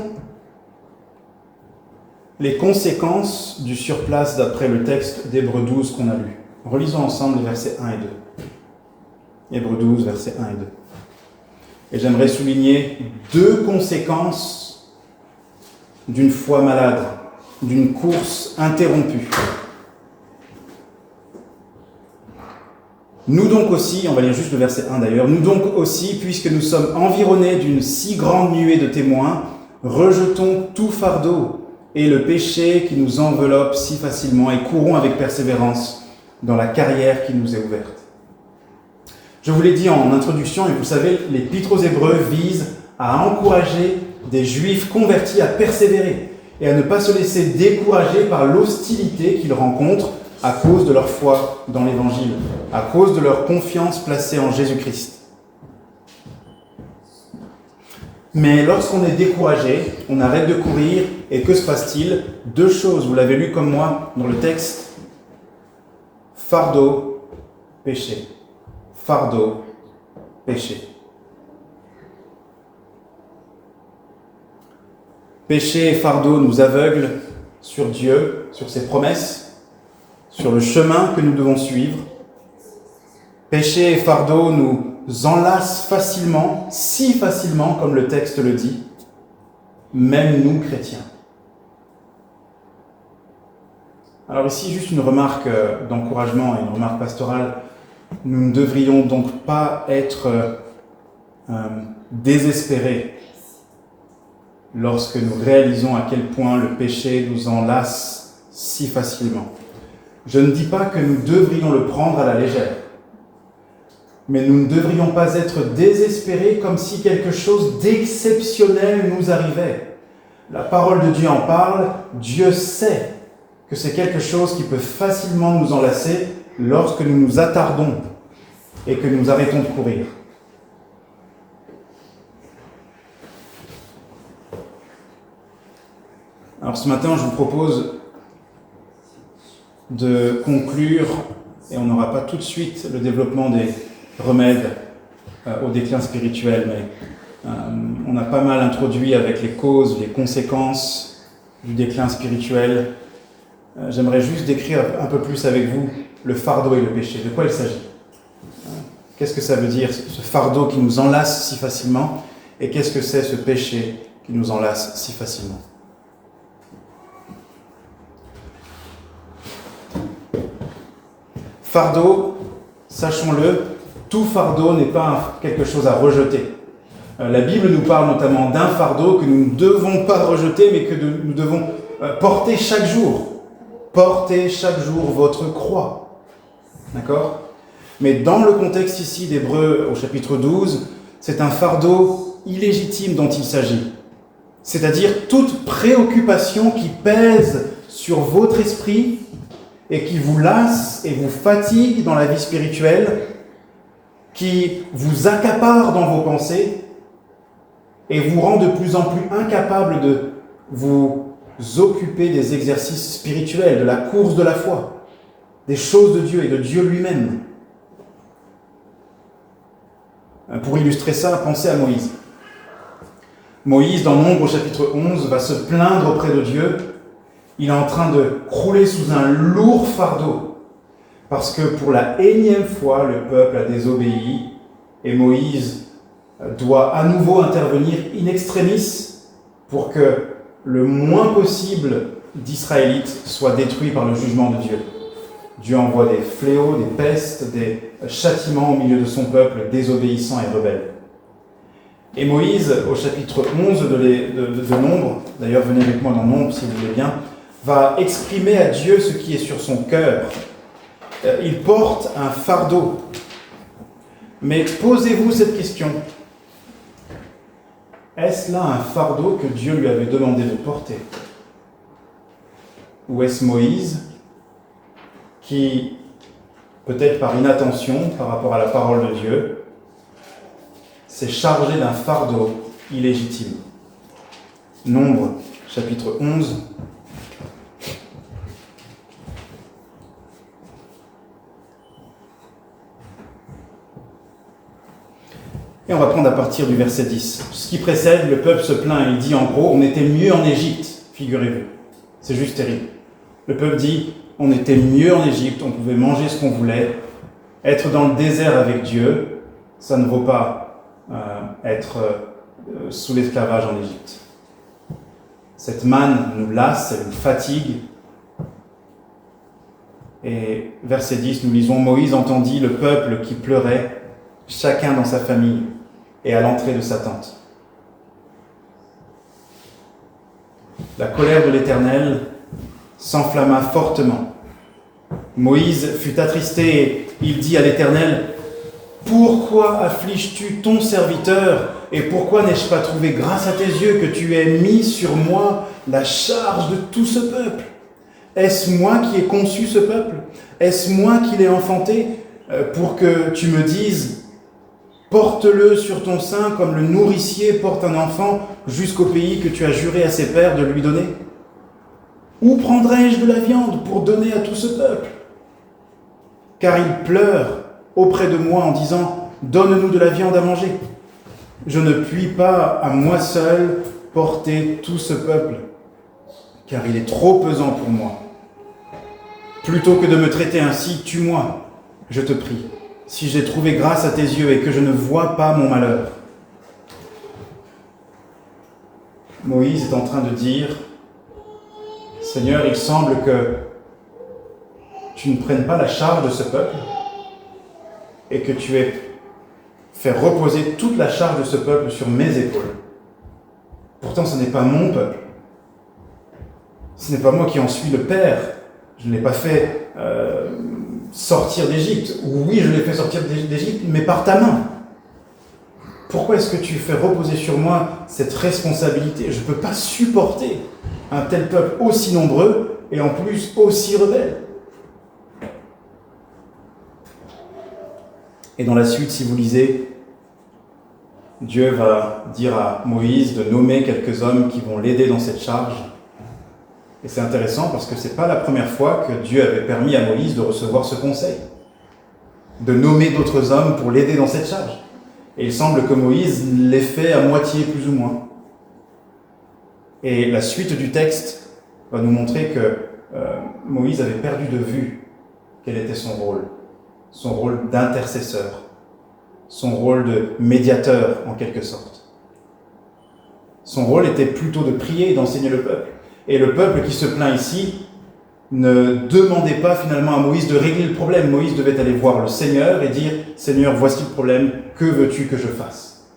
[SPEAKER 1] les conséquences du surplace d'après le texte d'Hébreux 12 qu'on a lu? Relisons ensemble les versets 1 et 2. Hébreux 12, versets 1 et 2. Et j'aimerais souligner deux conséquences d'une foi malade, d'une course interrompue. Nous donc aussi, on va lire juste le verset 1 d'ailleurs, nous donc aussi, puisque nous sommes environnés d'une si grande nuée de témoins, rejetons tout fardeau et le péché qui nous enveloppe si facilement et courons avec persévérance dans la carrière qui nous est ouverte. Je vous l'ai dit en introduction, et vous le savez, l'Épître aux Hébreux vise à encourager des Juifs convertis à persévérer et à ne pas se laisser décourager par l'hostilité qu'ils rencontrent à cause de leur foi dans l'Évangile, à cause de leur confiance placée en Jésus-Christ. Mais lorsqu'on est découragé, on arrête de courir, et que se passe-t-il? Deux choses, vous l'avez lu comme moi dans le texte. Fardeau, péché. Fardeau, péché. Péché et fardeau nous aveuglent sur Dieu, sur ses promesses, sur le chemin que nous devons suivre. Péché et fardeau nous enlacent facilement, si facilement, comme le texte le dit, même nous chrétiens. Alors ici, juste une remarque d'encouragement et une remarque pastorale. Nous ne devrions donc pas être désespérés lorsque nous réalisons à quel point le péché nous enlace si facilement. Je ne dis pas que nous devrions le prendre à la légère, mais nous ne devrions pas être désespérés comme si quelque chose d'exceptionnel nous arrivait. La parole de Dieu en parle, Dieu sait que c'est quelque chose qui peut facilement nous enlacer lorsque nous nous attardons et que nous arrêtons de courir. Alors ce matin, je vous propose de conclure, et on n'aura pas tout de suite le développement des remèdes au déclin spirituel, mais on a pas mal introduit avec les causes, les conséquences du déclin spirituel. J'aimerais juste décrire un peu plus avec vous le fardeau et le péché. De quoi il s'agit? Qu'est-ce que ça veut dire, ce fardeau qui nous enlace si facilement, et qu'est-ce que c'est ce péché qui nous enlace si facilement? Fardeau, sachons-le, tout fardeau n'est pas quelque chose à rejeter. La Bible nous parle notamment d'un fardeau que nous ne devons pas rejeter, mais que nous devons porter chaque jour. Portez chaque jour votre croix. D'accord? Mais dans le contexte ici d'Hébreux au chapitre 12, c'est un fardeau illégitime dont il s'agit. C'est-à-dire toute préoccupation qui pèse sur votre esprit et qui vous lasse et vous fatigue dans la vie spirituelle, qui vous accapare dans vos pensées et vous rend de plus en plus incapable de vous occuper des exercices spirituels, de la course de la foi, des choses de Dieu et de Dieu lui-même. Pour illustrer ça, pensez à Moïse. Moïse, dans Nombre au chapitre 11, va se plaindre auprès de Dieu. Il est en train de crouler sous un lourd fardeau, parce que pour la énième fois, le peuple a désobéi, et Moïse doit à nouveau intervenir in extremis pour que le moins possible d'Israélites soient détruits par le jugement de Dieu. Dieu envoie des fléaux, des pestes, des châtiments au milieu de son peuple désobéissant et rebelle. Et Moïse, au chapitre 11 de Nombre, d'ailleurs venez avec moi dans Nombre si vous voulez bien, va exprimer à Dieu ce qui est sur son cœur. Il porte un fardeau. Mais posez-vous cette question. Est-ce là un fardeau que Dieu lui avait demandé de porter? Ou est-ce Moïse qui, peut-être par inattention par rapport à la parole de Dieu, s'est chargé d'un fardeau illégitime? Nombre, chapitre 11. Et on va prendre à partir du verset 10. Ce qui précède, le peuple se plaint, il dit en gros, on était mieux en Égypte, figurez-vous. C'est juste terrible. Le peuple dit, on était mieux en Égypte, on pouvait manger ce qu'on voulait. Être dans le désert avec Dieu, ça ne vaut pas être sous l'esclavage en Égypte. Cette manne nous lasse, elle nous fatigue. Et verset 10, nous lisons « Moïse entendit le peuple qui pleurait, chacun dans sa famille et à l'entrée de sa tente. » La colère de l'Éternel s'enflamma fortement. Moïse fut attristé et il dit à l'Éternel « Pourquoi affliges-tu ton serviteur et pourquoi n'ai-je pas trouvé grâce à tes yeux que tu aies mis sur moi la charge de tout ce peuple ? Est-ce moi qui ai conçu ce peuple ? Est-ce moi qui l'ai enfanté pour que tu me dises « Porte-le sur ton sein comme le nourricier porte un enfant jusqu'au pays que tu as juré à ses pères de lui donner ? Où prendrai-je de la viande pour donner à tout ce peuple ? Car il pleure auprès de moi en disant « Donne-nous de la viande à manger. » Je ne puis pas à moi seul porter tout ce peuple, car il est trop pesant pour moi. Plutôt que de me traiter ainsi, tue-moi, je te prie, si j'ai trouvé grâce à tes yeux et que je ne vois pas mon malheur. Moïse est en train de dire « Seigneur, il semble que tu ne prennes pas la charge de ce peuple et que tu aies fait reposer toute la charge de ce peuple sur mes épaules. Pourtant, ce n'est pas mon peuple. Ce n'est pas moi qui en suis le père. Je ne l'ai pas fait sortir d'Égypte. Oui, je l'ai fait sortir d'Égypte, mais par ta main. Pourquoi est-ce que tu fais reposer sur moi cette responsabilité ? Je ne peux pas supporter un tel peuple aussi nombreux et en plus aussi rebelle. Et dans la suite, si vous lisez, Dieu va dire à Moïse de nommer quelques hommes qui vont l'aider dans cette charge. Et c'est intéressant parce que ce n'est pas la première fois que Dieu avait permis à Moïse de recevoir ce conseil, de nommer d'autres hommes pour l'aider dans cette charge. Et il semble que Moïse l'ait fait à moitié, plus ou moins. Et la suite du texte va nous montrer que Moïse avait perdu de vue quel était son rôle d'intercesseur, son rôle de médiateur en quelque sorte. Son rôle était plutôt de prier et d'enseigner le peuple. Et le peuple qui se plaint ici ne demandait pas finalement à Moïse de régler le problème. Moïse devait aller voir le Seigneur et dire « Seigneur, voici le problème, que veux-tu que je fasse ?»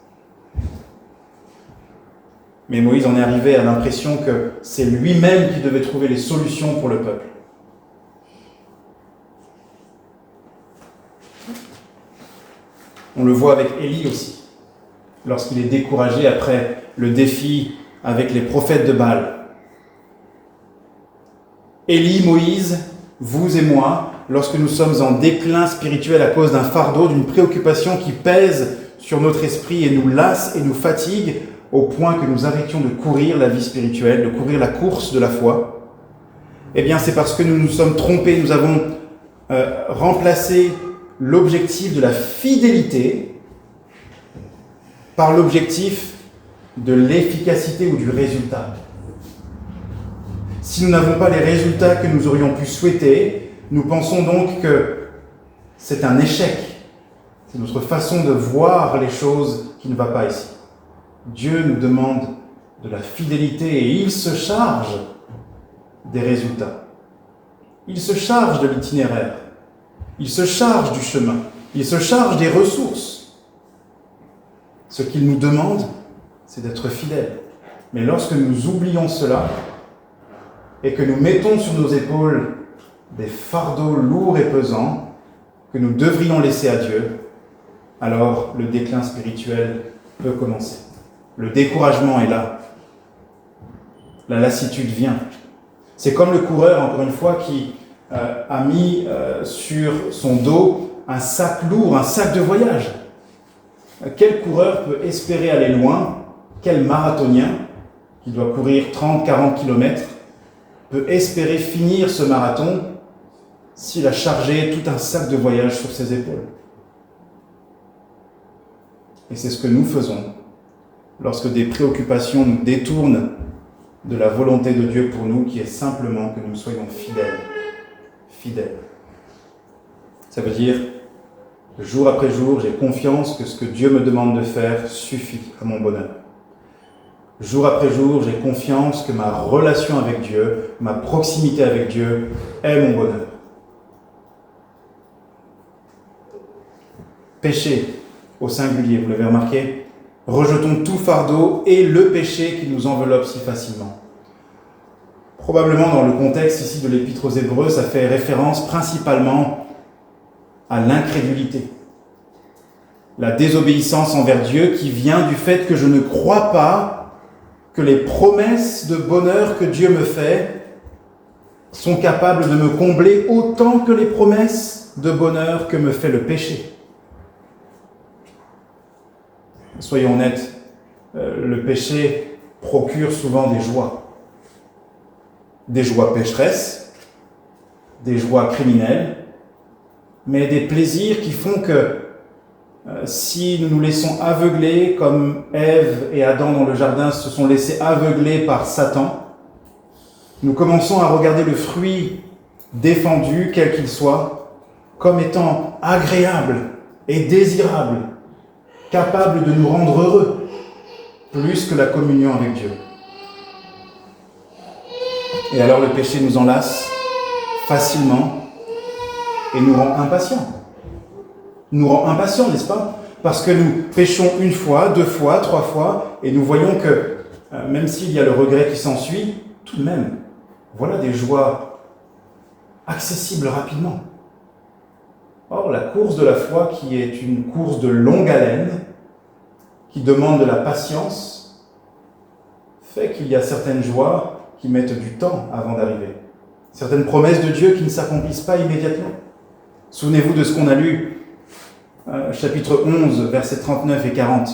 [SPEAKER 1] Mais Moïse en est arrivé à l'impression que c'est lui-même qui devait trouver les solutions pour le peuple. On le voit avec Élie aussi, lorsqu'il est découragé après le défi avec les prophètes de Baal. Élie, Moïse, vous et moi, lorsque nous sommes en déclin spirituel à cause d'un fardeau, d'une préoccupation qui pèse sur notre esprit et nous lasse et nous fatigue au point que nous arrêtions de courir la vie spirituelle, de courir la course de la foi, eh bien c'est parce que nous nous sommes trompés, nous avons remplacé l'objectif de la fidélité par l'objectif de l'efficacité ou du résultat. Si nous n'avons pas les résultats que nous aurions pu souhaiter, nous pensons donc que c'est un échec. C'est notre façon de voir les choses qui ne va pas ici. Dieu nous demande de la fidélité et il se charge des résultats. Il se charge de l'itinéraire. Il se charge du chemin. Il se charge des ressources. Ce qu'il nous demande, c'est d'être fidèles. Mais lorsque nous oublions cela et que nous mettons sur nos épaules des fardeaux lourds et pesants que nous devrions laisser à Dieu, alors le déclin spirituel peut commencer. Le découragement est là. La lassitude vient. C'est comme le coureur, encore une fois, qui a mis sur son dos un sac lourd, un sac de voyage. Quel coureur peut espérer aller loin? Quel marathonien, qui doit courir 30-40 km, peut espérer finir ce marathon s'il a chargé tout un sac de voyage sur ses épaules? Et c'est ce que nous faisons lorsque des préoccupations nous détournent de la volonté de Dieu pour nous, qui est simplement que nous soyons fidèles. Fidèles. Ça veut dire Jour après jour, j'ai confiance que ce que Dieu me demande de faire suffit à mon bonheur. Jour après jour, j'ai confiance que ma relation avec Dieu, ma proximité avec Dieu est mon bonheur. Péché, au singulier, vous l'avez remarqué, rejetons tout fardeau et le péché qui nous enveloppe si facilement. Probablement dans le contexte ici de l'Épître aux Hébreux, ça fait référence principalement à l'incrédulité. La désobéissance envers Dieu qui vient du fait que je ne crois pas que les promesses de bonheur que Dieu me fait sont capables de me combler autant que les promesses de bonheur que me fait le péché. Soyons honnêtes, le péché procure souvent des joies pécheresses, des joies criminelles, mais des plaisirs qui font que si nous nous laissons aveugler, comme Ève et Adam dans le jardin se sont laissés aveugler par Satan, nous commençons à regarder le fruit défendu, quel qu'il soit, comme étant agréable et désirable, capable de nous rendre heureux, plus que la communion avec Dieu. Et alors le péché nous enlace facilement et nous rend impatients. Nous rend impatients, n'est-ce pas? Parce que nous péchons une fois, 2 fois, 3 fois, et nous voyons que, même s'il y a le regret qui s'ensuit, tout de même, voilà des joies accessibles rapidement. Or, la course de la foi, qui est une course de longue haleine, qui demande de la patience, fait qu'il y a certaines joies qui mettent du temps avant d'arriver. Certaines promesses de Dieu qui ne s'accomplissent pas immédiatement. Souvenez-vous de ce qu'on a lu chapitre 11, versets 39 et 40.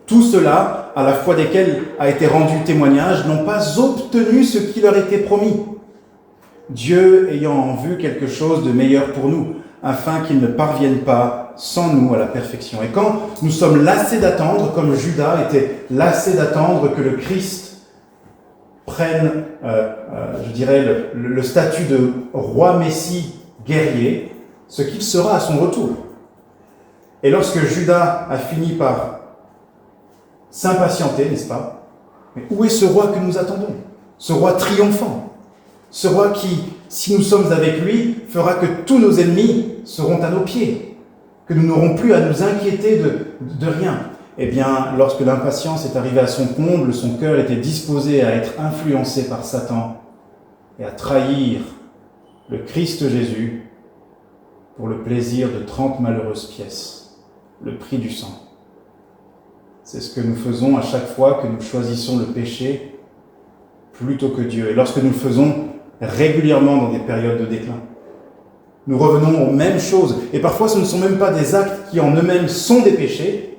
[SPEAKER 1] Tout cela, à la foi desquels a été rendu témoignage, n'ont pas obtenu ce qui leur était promis. Dieu ayant en vue quelque chose de meilleur pour nous, afin qu'ils ne parviennent pas sans nous à la perfection. Et quand nous sommes lassés d'attendre, comme Judas était lassé d'attendre que le Christ prenne, je dirais, le statut de roi Messie guerrier, ce qu'il sera à son retour. Et lorsque Judas a fini par s'impatienter, n'est-ce pas? Mais où est ce roi que nous attendons? Ce roi triomphant, ce roi qui, si nous sommes avec lui, fera que tous nos ennemis seront à nos pieds, que nous n'aurons plus à nous inquiéter de rien. Eh bien, lorsque l'impatience est arrivée à son comble, son cœur était disposé à être influencé par Satan et à trahir le Christ Jésus pour le plaisir de 30 malheureuses pièces, le prix du sang. C'est ce que nous faisons à chaque fois que nous choisissons le péché plutôt que Dieu. Et lorsque nous le faisons régulièrement dans des périodes de déclin, nous revenons aux mêmes choses. Et parfois, ce ne sont même pas des actes qui en eux-mêmes sont des péchés.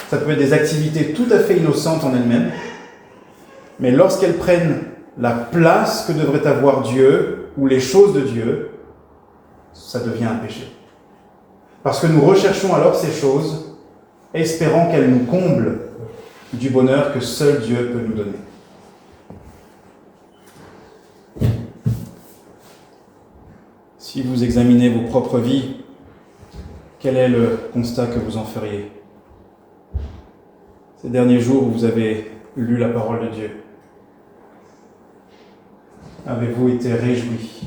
[SPEAKER 1] Ça peut être des activités tout à fait innocentes en elles-mêmes. Mais lorsqu'elles prennent la place que devrait avoir Dieu ou les choses de Dieu, ça devient un péché. Parce que nous recherchons alors ces choses, espérant qu'elles nous comblent du bonheur que seul Dieu peut nous donner. Si vous examinez vos propres vies, quel est le constat que vous en feriez? Ces derniers jours où vous avez lu la parole de Dieu, avez-vous été réjouis?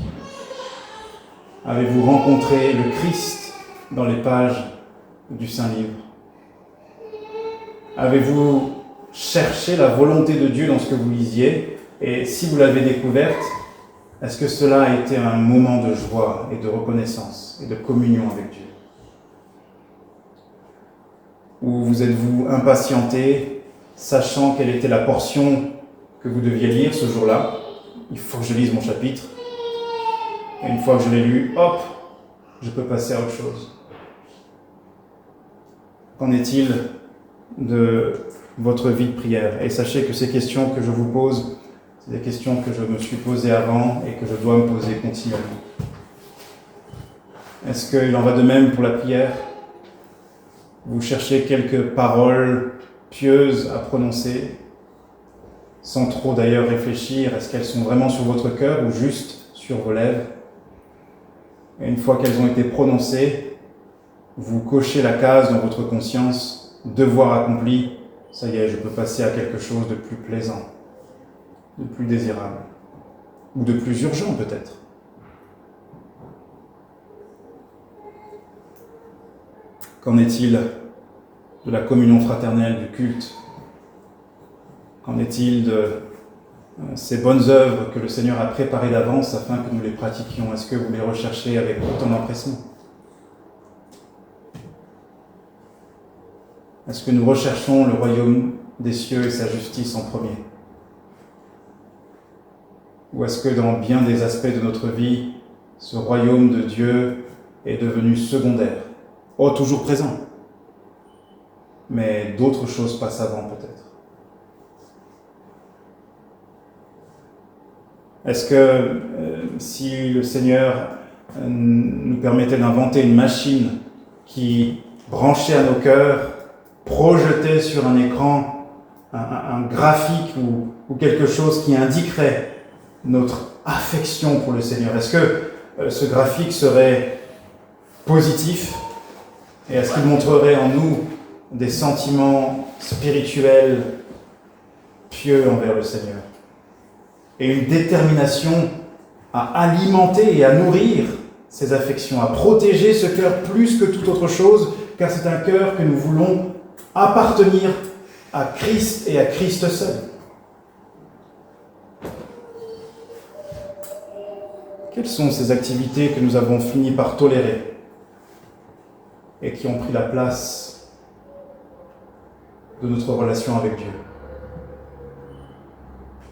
[SPEAKER 1] Avez-vous rencontré le Christ dans les pages du Saint-Livre? Avez-vous cherché la volonté de Dieu dans ce que vous lisiez? Et si vous l'avez découverte, est-ce que cela a été un moment de joie et de reconnaissance et de communion avec Dieu? Ou vous êtes-vous impatienté, sachant quelle était la portion que vous deviez lire ce jour-là? Il faut que je lise mon chapitre. Et une fois que je l'ai lu, hop, je peux passer à autre chose. Qu'en est-il de votre vie de prière? Et sachez que ces questions que je vous pose, c'est des questions que je me suis posées avant et que je dois me poser continuellement. Est-ce qu'il en va de même pour la prière? Vous cherchez quelques paroles pieuses à prononcer, sans trop d'ailleurs réfléchir, est-ce qu'elles sont vraiment sur votre cœur ou juste sur vos lèvres? Et une fois qu'elles ont été prononcées, vous cochez la case dans votre conscience, devoir accompli, ça y est, je peux passer à quelque chose de plus plaisant, de plus désirable, ou de plus urgent peut-être. Qu'en est-il de la communion fraternelle, du culte? Qu'en est-il de ces bonnes œuvres que le Seigneur a préparées d'avance afin que nous les pratiquions? Est-ce que vous les recherchez avec autant d'empressement? Est-ce que nous recherchons le royaume des cieux et sa justice en premier? Ou est-ce que dans bien des aspects de notre vie, ce royaume de Dieu est devenu secondaire? Oh, toujours présent, mais d'autres choses passent avant peut-être. Est-ce que si le Seigneur nous permettait d'inventer une machine qui branchait à nos cœurs, projetait sur un écran un graphique ou quelque chose qui indiquerait notre affection pour le Seigneur, est-ce que ce graphique serait positif? Et est-ce qu'il montrerait en nous des sentiments spirituels pieux envers le Seigneur? Et une détermination à alimenter et à nourrir ces affections, à protéger ce cœur plus que toute autre chose, car c'est un cœur que nous voulons appartenir à Christ et à Christ seul. Quelles sont ces activités que nous avons fini par tolérer et qui ont pris la place de notre relation avec Dieu?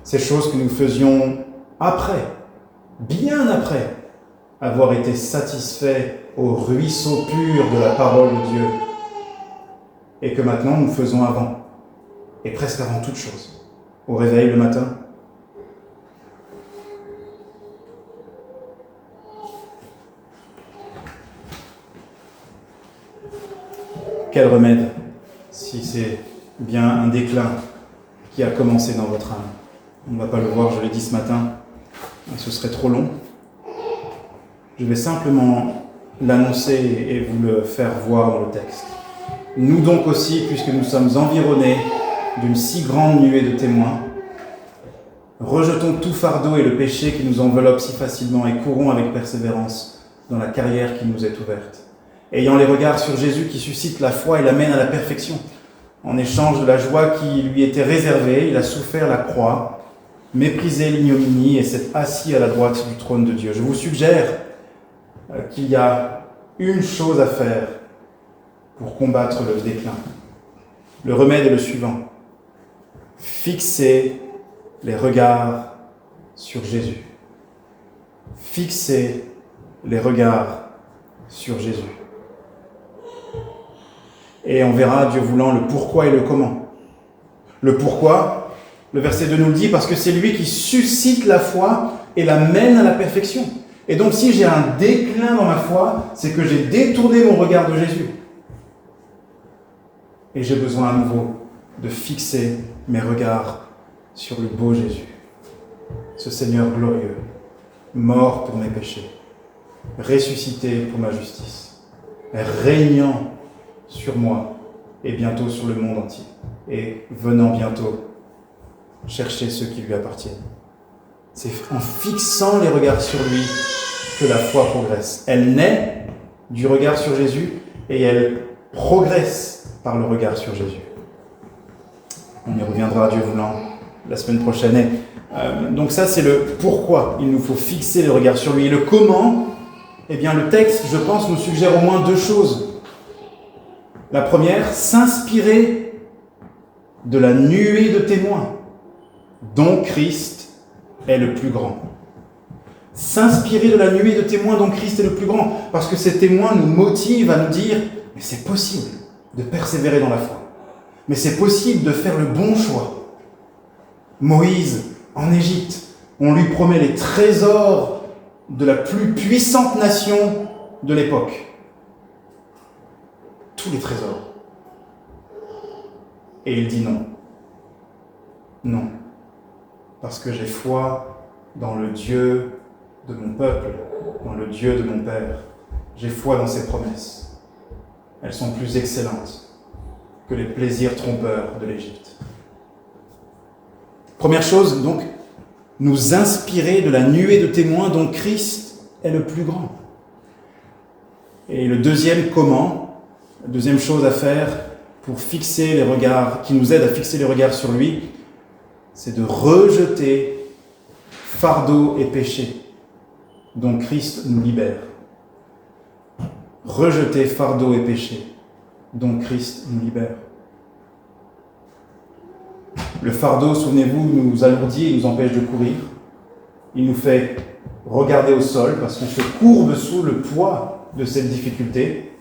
[SPEAKER 1] Ces choses que nous faisions après, bien après, avoir été satisfaits au ruisseau pur de la parole de Dieu, et que maintenant nous faisons avant, et presque avant toute chose, au réveil le matin. Quel remède si c'est bien un déclin qui a commencé dans votre âme? On ne va pas le voir, je l'ai dit ce matin, ce serait trop long. Je vais simplement l'annoncer et vous le faire voir dans le texte. Nous donc aussi, puisque nous sommes environnés d'une si grande nuée de témoins, rejetons tout fardeau et le péché qui nous enveloppe si facilement et courons avec persévérance dans la carrière qui nous est ouverte, ayant les regards sur Jésus qui suscite la foi et l'amène à la perfection. En échange de la joie qui lui était réservée, il a souffert la croix, méprisé l'ignominie et s'est assis à la droite du trône de Dieu. Je vous suggère qu'il y a une chose à faire pour combattre le déclin. Le remède est le suivant. Fixez les regards sur Jésus. Fixez les regards sur Jésus. Et on verra, Dieu voulant, le pourquoi et le comment. Le pourquoi, le verset 2 nous le dit, parce que c'est lui qui suscite la foi et la mène à la perfection. Et donc si j'ai un déclin dans ma foi, c'est que j'ai détourné mon regard de Jésus. Et j'ai besoin à nouveau de fixer mes regards sur le beau Jésus, ce Seigneur glorieux, mort pour mes péchés, ressuscité pour ma justice, régnant sur moi et bientôt sur le monde entier, et venant bientôt chercher ceux qui lui appartiennent. C'est en fixant les regards sur lui que la foi progresse. Elle naît du regard sur Jésus et elle progresse par le regard sur Jésus. On y reviendra, Dieu voulant, la semaine prochaine. Donc ça, c'est le pourquoi il nous faut fixer le regard sur lui. Et le comment, eh bien le texte, je pense, nous suggère au moins deux choses. La première, s'inspirer de la nuée de témoins dont Christ est le plus grand. S'inspirer de la nuée de témoins dont Christ est le plus grand, parce que ces témoins nous motivent à nous dire « mais c'est possible de persévérer dans la foi, mais c'est possible de faire le bon choix. » Moïse, en Égypte, on lui promet les trésors de la plus puissante nation de l'époque. Tous les trésors. Et il dit non. Non. Parce que j'ai foi dans le Dieu de mon peuple, dans le Dieu de mon Père. J'ai foi dans ses promesses. Elles sont plus excellentes que les plaisirs trompeurs de l'Égypte. Première chose, donc, nous inspirer de la nuée de témoins dont Christ est le plus grand. Et le deuxième comment, la deuxième chose à faire pour fixer les regards, qui nous aide à fixer les regards sur lui, c'est de rejeter fardeau et péché dont Christ nous libère. Rejeter fardeau et péché dont Christ nous libère. Le fardeau, souvenez-vous, nous alourdit et nous empêche de courir. Il nous fait regarder au sol parce qu'on se courbe sous le poids de cette difficulté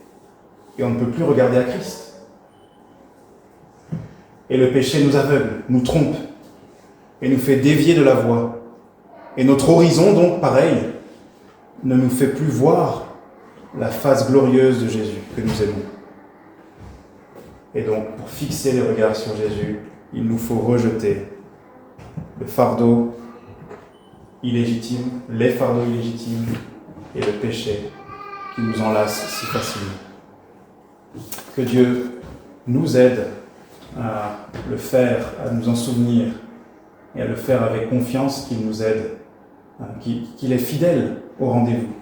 [SPEAKER 1] et on ne peut plus regarder à Christ. Et le péché nous aveugle, nous trompe et nous fait dévier de la voie. Et notre horizon, donc, pareil, ne nous fait plus voir la face glorieuse de Jésus que nous aimons. Et donc, pour fixer les regards sur Jésus, il nous faut rejeter le fardeau illégitime, les fardeaux illégitimes et le péché qui nous enlace si facilement. Que Dieu nous aide à le faire, à nous en souvenir et à le faire avec confiance, qu'il nous aide, qu'il est fidèle au rendez-vous,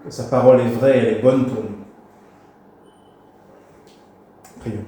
[SPEAKER 1] que sa parole est vraie et elle est bonne pour nous. Prions.